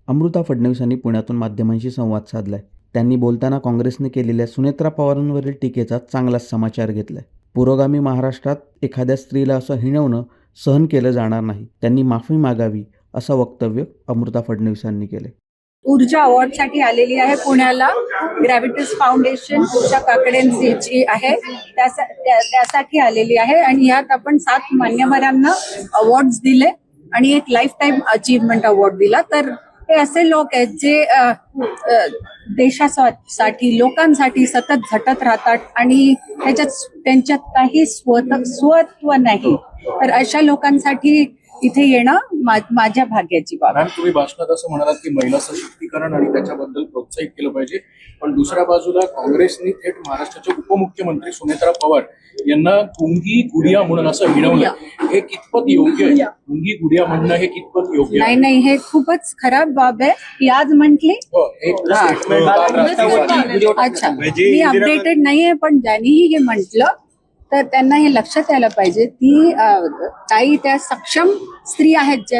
अमृता फडणवीसांनी पुण्यातून माध्यमांशी संवाद साधलाय. त्यांनी बोलताना काँग्रेसने केलेल्या सुनेत्रा पवारांवरील टीकेचा चांगलाच समाचार घेतलाय. पुरोगामी महाराष्ट्रात एखाद्या स्त्रीला असं हिणवणं सहन केलं जाणार नाही. त्यांनी माफी मागावी असं वक्तव्य अमृता फडणवीसांनी केले. ऊर्जा अवॉर्डसाठी आलेली आहे पुण्याला. ग्रॅव्हिटीज फाउंडेशन उषा काकडेंची आहे, त्यासाठी आलेली आहे. आणि यात आपण 7 मान्यवरांना अवॉर्ड्स दिले आणि एक लाईफ टाईम अचीवमेंट अवॉर्ड दिला. तर हे असे लोक आहेत जे देशासाठी लोकांसाठी सतत झटत राहतात आणि त्यांच्यात काही स्वत्व नाही. तर अशा लोकांसाठी इथे येणं माझ्या भाग्याची बाब. मॅम, तुम्ही भाषणात असं म्हणालात की महिला सशक्तीकरण आणि त्याच्याबद्दल प्रोत्साहित केलं पाहिजे, पण दुसऱ्या बाजूला काँग्रेसने थेट महाराष्ट्राचे उपमुख्यमंत्री सुनेत्रा पवार यांना गुंगी गुडिया म्हणून असं हिणवलं. हे कितपत योग्य आहे? गुंगी गुडिया म्हणणं हे कितपत योग्य आहे? नाही, हे खूपच खराब बाब आहे. ही आज म्हटली. अच्छा, मी अपडेटेड नाहीये, पण ज्यांनीही हे म्हटलं तर त्यांना हे लक्षात यायला पाहिजे की काही त्या सक्षम स्त्री आहेत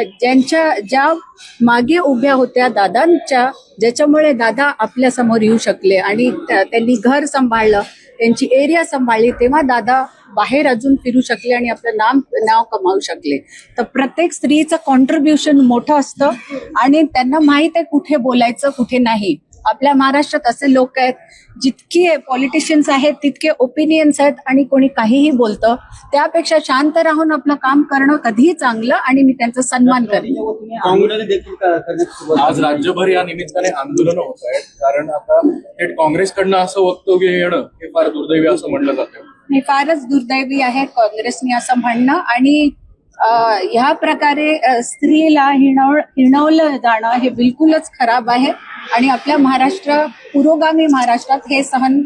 ज्या मागे उभ्या होत्या दादांच्या, ज्याच्यामुळे दादा आपल्या समोर येऊ शकले आणि त्यांनी घर सांभाळलं, त्यांची एरिया सांभाळली, तेव्हा दादा बाहेर अजून फिरू शकले आणि आपलं नाव कमावू शकले. तर प्रत्येक स्त्रीचं कॉन्ट्रीब्युशन मोठं असतं आणि त्यांना माहित आहे कुठे बोलायचं कुठे नाही. आपल्या महाराष्ट्रात असे लोक आहेत, जितके पॉलिटिशियन्स आहेत तितके ओपिनियन्स आहेत आणि कोणी काहीही बोलतं. त्यापेक्षा शांत राहून आपलं काम करणं कधीही चांगलं आणि मी त्यांचा सन्मान करेन. आज राज्यभर या निमित्ताने आंदोलनं होत आहेत, कारण आता थेट काँग्रेसकडनं असं वक्तव्य येणं हे फार दुर्दैवी असं म्हणलं जातं. हे फारच दुर्दैवी आहे काँग्रेसने असं म्हणणं. आणि ह्या प्रकारे स्त्रीला हिणवलं जाणं हे बिलकुलच खराब आहे आणि आपल्या पुरोगामी महाराष्ट्रात हे सहन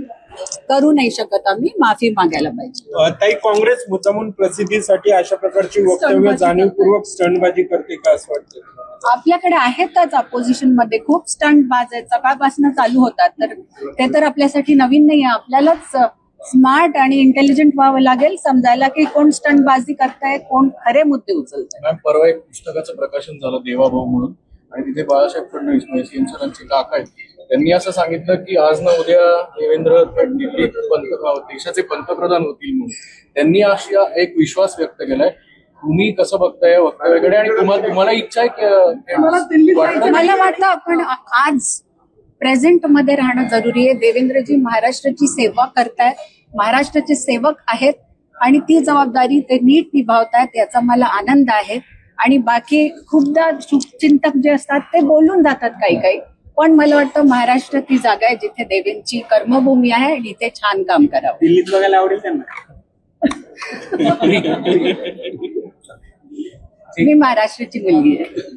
करू नाही शकत. आम्ही माफी मागायला पाहिजे. ताई, काँग्रेस मुद्दामून प्रसिद्धीसाठी अशा प्रकारची वक्तव्य जाणीवपूर्वक स्टंटबाजी करते का असं वाटतं? आपल्याकडे आहेतच अपोजिशन मध्ये खूप स्टंटबाज आहेत, सकाळपासून चालू होतात. तर ते तर आपल्यासाठी नवीन नाही आहे. आपल्यालाच स्मार्ट आणि इंटेलिजंट व्हावं लागेल, समजायला की कोण स्टंटबाजी करताय, कोण खरे मुद्दे उचलताय. मॅम, परवा एक पुस्तकाचं प्रकाशन झालं देवाभाऊ म्हणून, आणि तिथे बाळासाहेब फडणवीस यांचे काका आहेत. त्यांनी असं सांगितलं की आज ना उद्या देवेंद्र दिल्लीत देशाचे पंतप्रधान होतील म्हणून. त्यांनी अशा एक विश्वास व्यक्त केलाय. तुम्ही कसं बघताय वक्तव्याकडे आणि तुम्हाला इच्छा आहे की? मला वाटतं आपण आज प्रेझेंट मध्ये राहणं जरुरी आहे. देवेंद्रजी महाराष्ट्राची सेवा करतायत, महाराष्ट्राचे सेवक आहेत आणि ती जबाबदारी ते नीट निभावतायत, याचा मला आनंद आहे. आणि बाकी खूपदा शुभचिंतक जे असतात ते बोलून जातात काही, पण मला वाटतं महाराष्ट्र ती जागा आहे जिथे देवेंची कर्मभूमी आहे आणि इथे छान काम करावं. दिल्लीत बघायला आवडेल त्यांना. मी महाराष्ट्राची मुलगी आहे.